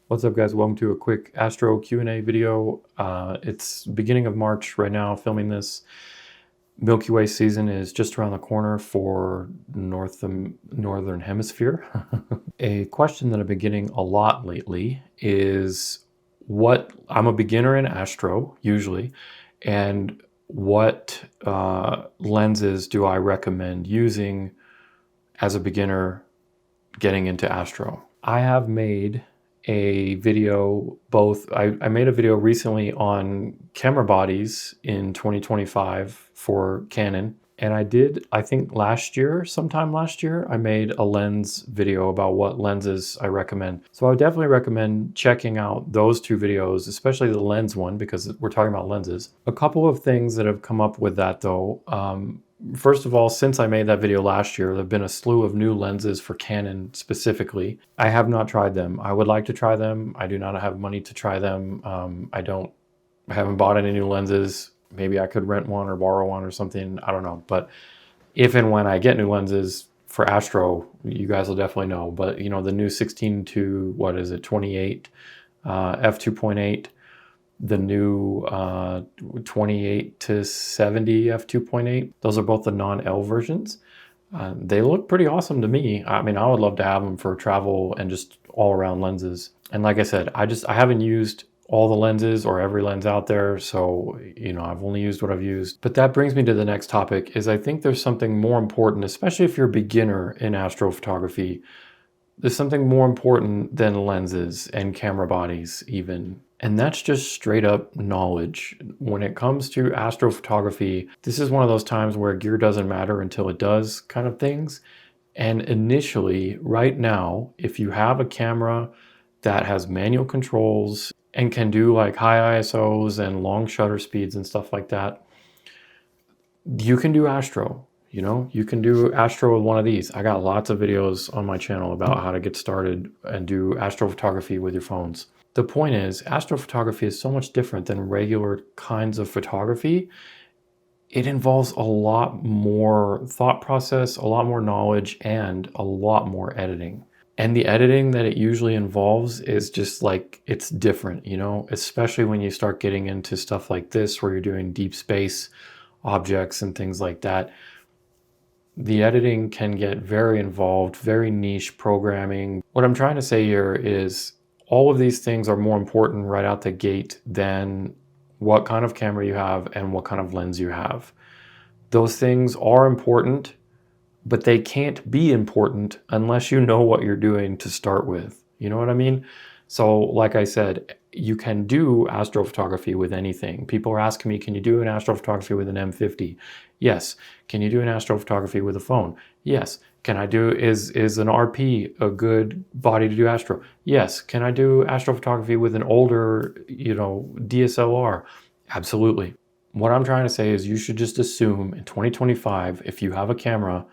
What's up, guys? Welcome to a quick Astro Q&A video. It's beginning of March right now, filming this. Milky Way season is just around the corner for Northern Hemisphere. A question that I've been getting a lot lately is I'm a beginner in Astro, usually, and what lenses do I recommend using as a beginner getting into Astro? I have made a video I made a video recently on camera bodies in 2025 for Canon, and I think sometime last year, I made a lens video about what lenses I recommend. So I would definitely recommend checking out those two videos, especially the lens one, because we're talking about lenses. A couple of things that have come up with that though. First of all, since I made that video last year, there have been a slew of new lenses for Canon specifically. I have not tried them. I would like to try them. I do not have money to try them. I haven't bought any new lenses. Maybe I could rent one or borrow one or something. I don't know. But if and when I get new lenses for Astro, you guys will definitely know. But you know, the new 16 to 28 f2.8. The new 28 to 70 f2.8. Those are both the non-L versions. They look pretty awesome to me. I mean, I would love to have them for travel and just all-around lenses. And like I said, I haven't used all the lenses or every lens out there, so you know, I've only used what I've used. But that brings me to the next topic, is I think there's something more important, especially if you're a beginner in astrophotography. There's something more important than lenses and camera bodies even. And that's just straight up knowledge. When it comes to astrophotography, this is one of those times where gear doesn't matter until it does kind of things. And initially, right now, if you have a camera that has manual controls and can do like high ISOs and long shutter speeds and stuff like that, you can do Astro. You know, you can do Astro with one of these. I got lots of videos on my channel about how to get started and do astrophotography with your phones. The point is, astrophotography is so much different than regular kinds of photography. It involves a lot more thought process, a lot more knowledge, and a lot more editing. And the editing that it usually involves is just like, it's different, you know, especially when you start getting into stuff like this, where you're doing deep space objects and things like that. The editing can get very involved, very niche programming. What I'm trying to say here is all of these things are more important right out the gate than what kind of camera you have and what kind of lens you have. Those things are important, but they can't be important unless you know what you're doing to start with. You know what I mean? So like I said, you can do astrophotography with anything. People are asking me, can you do an astrophotography with an M50? Yes. Can you do an astrophotography with a phone? Yes. Can I do, is an RP a good body to do astro? Yes. Can I do astrophotography with an older, you know, DSLR? Absolutely. What I'm trying to say is you should just assume in 2025, if you have a camera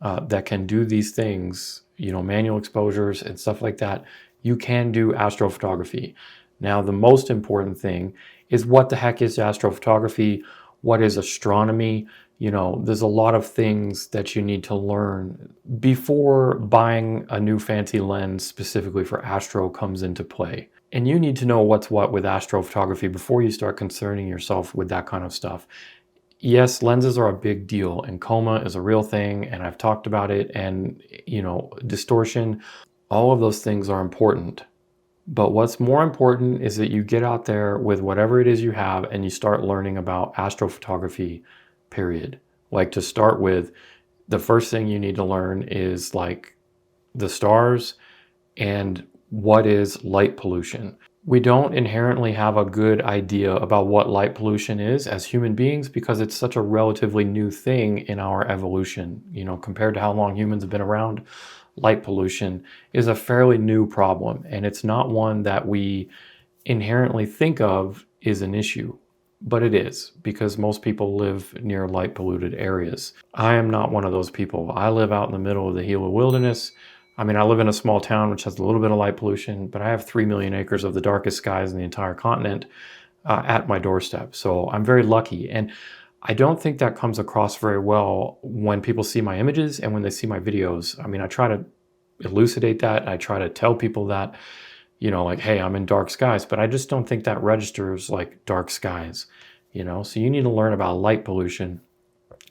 that can do these things, you know, manual exposures and stuff like that, you can do astrophotography. Now, the most important thing is, what the heck is astrophotography? What is astronomy? You know, there's a lot of things that you need to learn before buying a new fancy lens specifically for astro comes into play. And you need to know what's what with astrophotography before you start concerning yourself with that kind of stuff. Yes, lenses are a big deal, and coma is a real thing, and I've talked about it, and, you know, distortion, all of those things are important. But what's more important is that you get out there with whatever it is you have and you start learning about astrophotography, period. Like, to start with, the first thing you need to learn is like the stars and what is light pollution. We don't inherently have a good idea about what light pollution is as human beings because it's such a relatively new thing in our evolution. You know, compared to how long humans have been around, light pollution is a fairly new problem, and it's not one that we inherently think of is an issue, but it is, because most people live near light polluted areas. I am not one of those people. I live out in the middle of the Gila wilderness. I mean, I live in a small town which has a little bit of light pollution, but I have 3 million acres of the darkest skies in the entire continent at my doorstep. So I'm very lucky. And I don't think that comes across very well when people see my images and when they see my videos. I mean, I try to elucidate that. I try to tell people that, you know, like, hey, I'm in dark skies, but I just don't think that registers like dark skies, you know? So you need to learn about light pollution,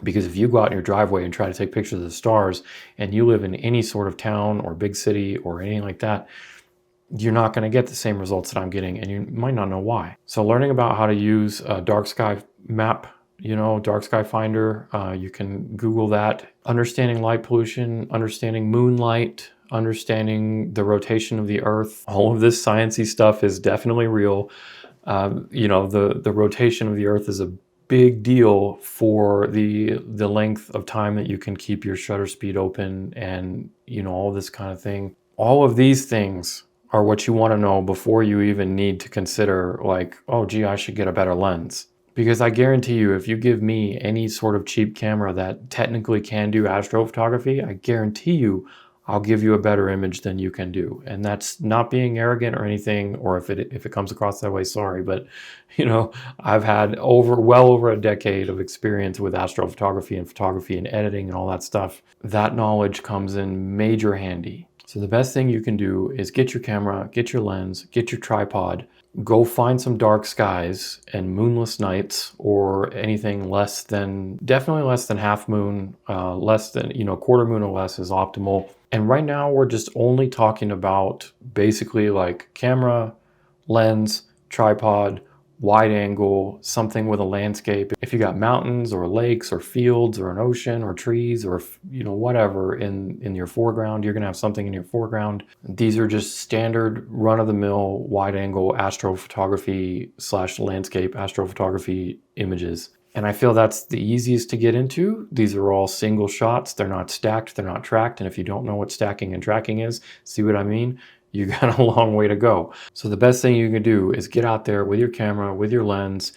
because if you go out in your driveway and try to take pictures of the stars and you live in any sort of town or big city or anything like that, you're not going to get the same results that I'm getting, and you might not know why. So learning about how to use a dark sky map, you know, dark sky finder, you can Google that. Understanding light pollution, understanding moonlight, understanding the rotation of the Earth. All of this sciencey stuff is definitely real. You know, the rotation of the Earth is a big deal for the length of time that you can keep your shutter speed open, and you know, all this kind of thing. All of these things are what you want to know before you even need to consider like, oh gee, I should get a better lens. Because I guarantee you, if you give me any sort of cheap camera that technically can do astrophotography, I guarantee you I'll give you a better image than you can do. And that's not being arrogant or anything, or if it comes across that way, sorry. But you know, I've had well over a decade of experience with astrophotography and photography and editing and all that stuff. That knowledge comes in major handy. So the best thing you can do is get your camera, get your lens, get your tripod, go find some dark skies and moonless nights, or anything less than, definitely less than half moon, less than, you know, quarter moon or less is optimal. And right now we're just only talking about basically like camera, lens, tripod, wide angle, something with a landscape. If you got mountains or lakes or fields or an ocean or trees or, you know, whatever in your foreground, you're gonna have something in your foreground. These are just standard run-of-the-mill wide angle astrophotography / landscape astrophotography images. And I feel that's the easiest to get into. These are all single shots. They're not stacked, they're not tracked. And if you don't know what stacking and tracking is, see what I mean? You got a long way to go. So the best thing you can do is get out there with your camera, with your lens,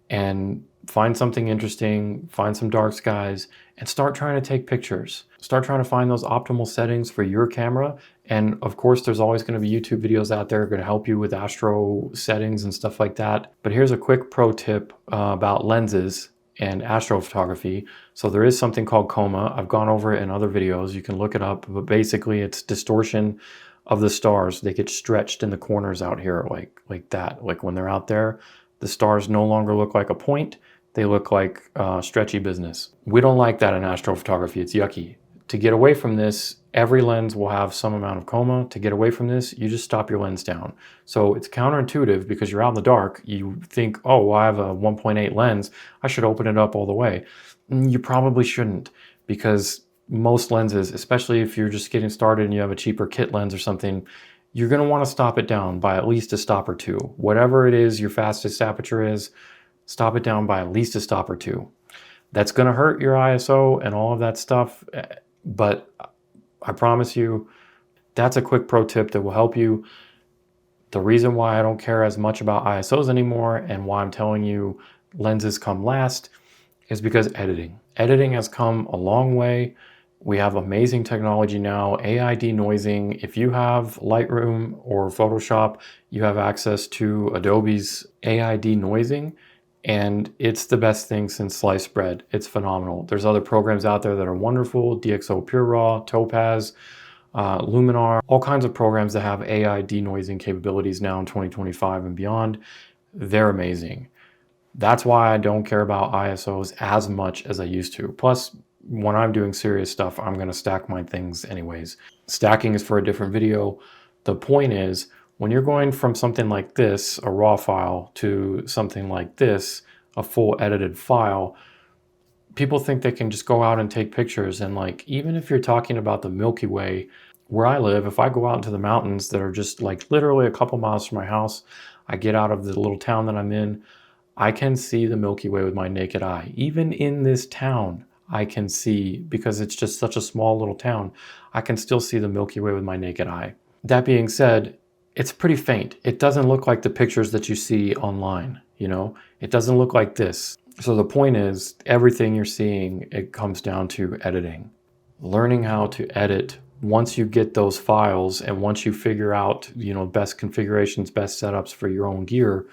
and find something interesting, find some dark skies, and start trying to take pictures. Start trying to find those optimal settings for your camera. And of course, there's always going to be YouTube videos out there going to help you with astro settings and stuff like that. But here's a quick pro tip about lenses and astrophotography. So there is something called coma. I've gone over it in other videos. You can look it up, but basically it's distortion of the stars. They get stretched in the corners out here like that. Like when they're out there, the stars no longer look like a point. They look like stretchy business. We don't like that in astrophotography. It's yucky. To get away from this, every lens will have some amount of coma. To get away from this, you just stop your lens down. So it's counterintuitive because you're out in the dark. You think, oh, well, I have a 1.8 lens. I should open it up all the way. You probably shouldn't, because most lenses, especially if you're just getting started and you have a cheaper kit lens or something, you're going to want to stop it down by at least a stop or two. Whatever it is your fastest aperture is, stop it down by at least a stop or two. That's going to hurt your ISO and all of that stuff, but I promise you, that's a quick pro tip that will help you. The reason why I don't care as much about ISOs anymore and why I'm telling you lenses come last is because editing. Editing has come a long way. We have amazing technology now, AI denoising. If you have Lightroom or Photoshop, you have access to Adobe's AI denoising, and it's the best thing since sliced bread. It's phenomenal. There's other programs out there that are wonderful, DxO Pure Raw, Topaz, Luminar, all kinds of programs that have AI denoising capabilities now in 2025 and beyond. They're amazing. That's why I don't care about ISOs as much as I used to. Plus, when I'm doing serious stuff, I'm going to stack my things anyways. Stacking is for a different video. The point is, when you're going from something like this, a raw file, to something like this, a full edited file, people think they can just go out and take pictures. And like, even if you're talking about the Milky Way, where I live, if I go out into the mountains that are just like literally a couple miles from my house, I get out of the little town that I'm in, I can see the Milky Way with my naked eye. Even in this town, I can see, because it's just such a small little town, I can still see the Milky Way with my naked eye. That being said, it's pretty faint. It doesn't look like the pictures that you see online, you know? It doesn't look like this. So the point is, everything you're seeing, it comes down to editing. Learning how to edit, once you get those files and once you figure out, you know, best configurations, best setups for your own gear,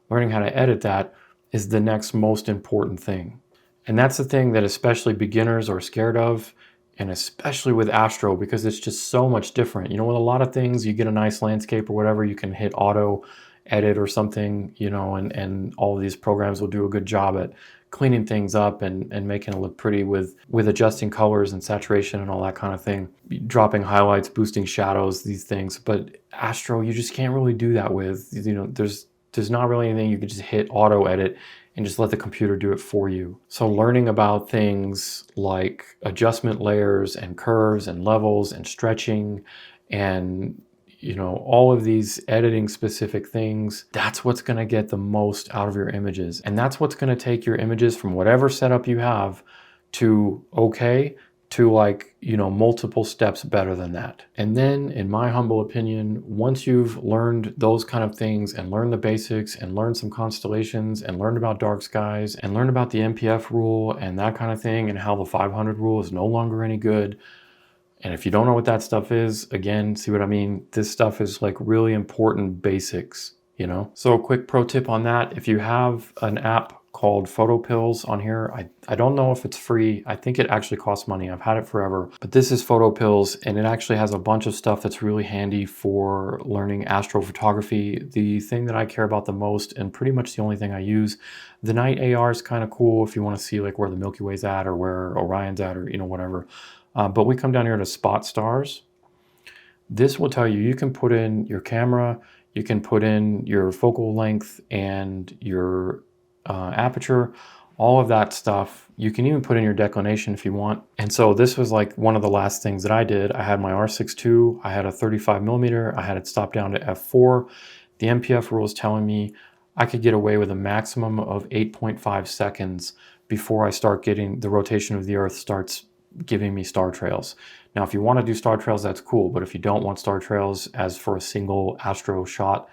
learning how to edit that is the next most important thing. And that's the thing that especially beginners are scared of, And especially with Astro, because it's just so much different. You know, with a lot of things, you get a nice landscape or whatever, you can hit auto edit or something, you know, and all of these programs will do a good job at cleaning things up and making it look pretty with adjusting colors and saturation and all that kind of thing, dropping highlights, boosting shadows, these things. But Astro, you just can't really do that with. You know, there's not really anything you can just hit auto edit and just let the computer do it for you. So learning about things like adjustment layers and curves and levels and stretching and, you know, all of these editing specific things, that's what's going to get the most out of your images. And that's what's going to take your images from whatever setup you have to okay to, like, you know, multiple steps better than that. And then, in my humble opinion, once you've learned those kind of things and learned the basics and learned some constellations and learned about dark skies and learned about the MPF rule and that kind of thing and how the 500 rule is no longer any good, and if you don't know what that stuff is, again, see what I mean? This stuff is like really important basics, you know? So a quick pro tip on that, if you have an app called PhotoPills on here, I don't know if it's free. I think it actually costs money. I've had it forever. But this is PhotoPills, and it actually has a bunch of stuff that's really handy for learning astrophotography. The thing that I care about the most, and pretty much the only thing I use, the night AR is kind of cool if you want to see like where the Milky Way's at or where Orion's at or, you know, whatever. But we come down here to spot stars. This will tell you, you can put in your camera, you can put in your focal length and your aperture, all of that stuff. You can even put in your declination if you want. And so this was like one of the last things that I did. I had my R6 II, I had a 35mm, I had it stopped down to f4. The MPF rule is telling me I could get away with a maximum of 8.5 seconds before I start getting the rotation of the Earth starts giving me star trails. Now, if you want to do star trails, that's cool. But if you don't want star trails as for a single astro shot,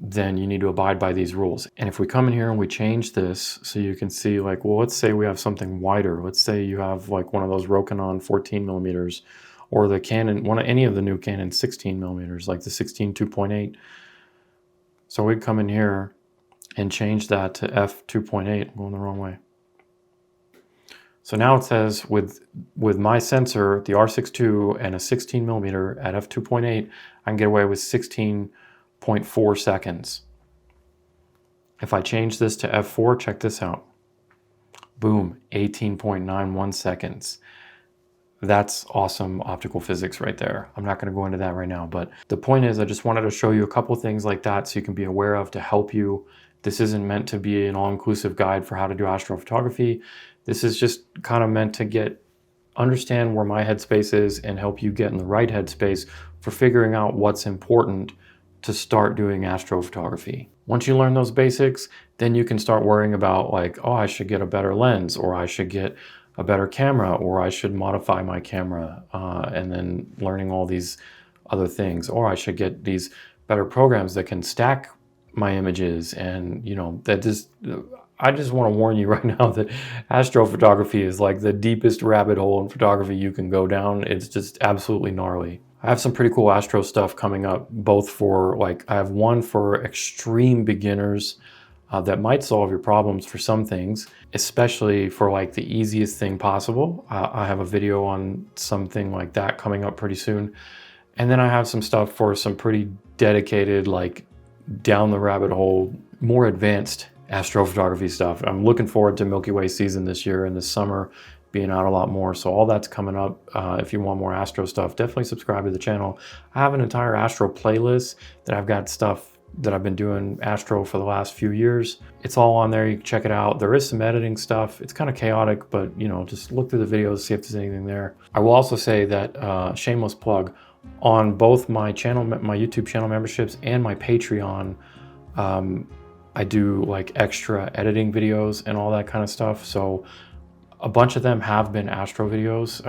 then you need to abide by these rules. And if we come in here and we change this, so you can see, like, well, let's say we have something wider. Let's say you have like one of those Rokinon 14mm or the Canon, any of the new Canon 16mm, like the 16 2.8. So we'd come in here and change that to f2.8. I'm going the wrong way. So now it says with my sensor, the R6 II and a 16mm at f2.8, I can get away with 16.4 seconds. If I change this to f4, check this out. Boom, 18.91 seconds. That's awesome optical physics right there. I'm not going to go into that right now, but the point is I just wanted to show you a couple things like that so you can be aware of to help you. This isn't meant to be an all-inclusive guide for how to do astrophotography. This is just kind of meant to understand where my headspace is and help you get in the right headspace for figuring out what's important to start doing astrophotography. Once you learn those basics, then you can start worrying about, like, oh, I should get a better lens, or I should get a better camera, or I should modify my camera, and then learning all these other things, or I should get these better programs that can stack my images. And, you know, I just want to warn you right now that astrophotography is like the deepest rabbit hole in photography you can go down. It's just absolutely gnarly. I have some pretty cool astro stuff coming up, both for, like, I have one for extreme beginners that might solve your problems for some things, especially for like the easiest thing possible. I have a video on something like that coming up pretty soon. And then I have some stuff for some pretty dedicated, like, down the rabbit hole, more advanced astrophotography stuff. I'm looking forward to Milky Way season this year and this summer being out a lot more. So all that's coming up. If you want more astro stuff, definitely subscribe to the channel. I have an entire astro playlist that I've got stuff that I've been doing astro for the last few years. It's all on there. You can check it out. There is some editing stuff. It's kind of chaotic, but, you know, just look through the videos, see if there's anything there. I will also say that, shameless plug, on both my channel, my YouTube channel memberships and my Patreon, I do like extra editing videos and all that kind of stuff. So a bunch of them have been astro videos,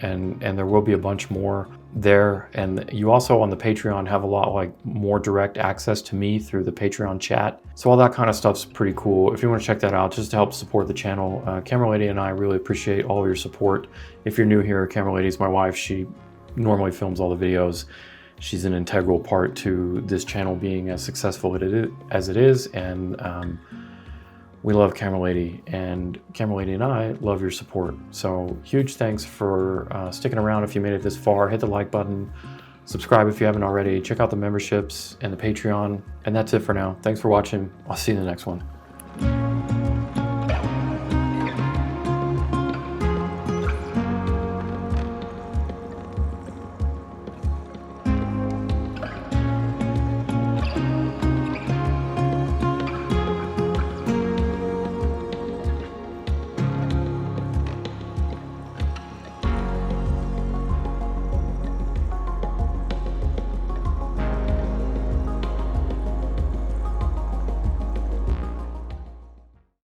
and there will be a bunch more there. And you also on the Patreon have a lot like more direct access to me through the Patreon chat. So all that kind of stuff's pretty cool. If you want to check that out, just to help support the channel, Camera Lady and I really appreciate all of your support. If you're new here, Camera Lady is my wife. She normally films all the videos. She's an integral part to this channel being as successful as it is, and We love Camera Lady, and Camera Lady and I love your support. So huge thanks for sticking around. If you made it this far, hit the like button, subscribe if you haven't already, check out the memberships and the Patreon, and that's it for now. Thanks for watching. I'll see you in the next one.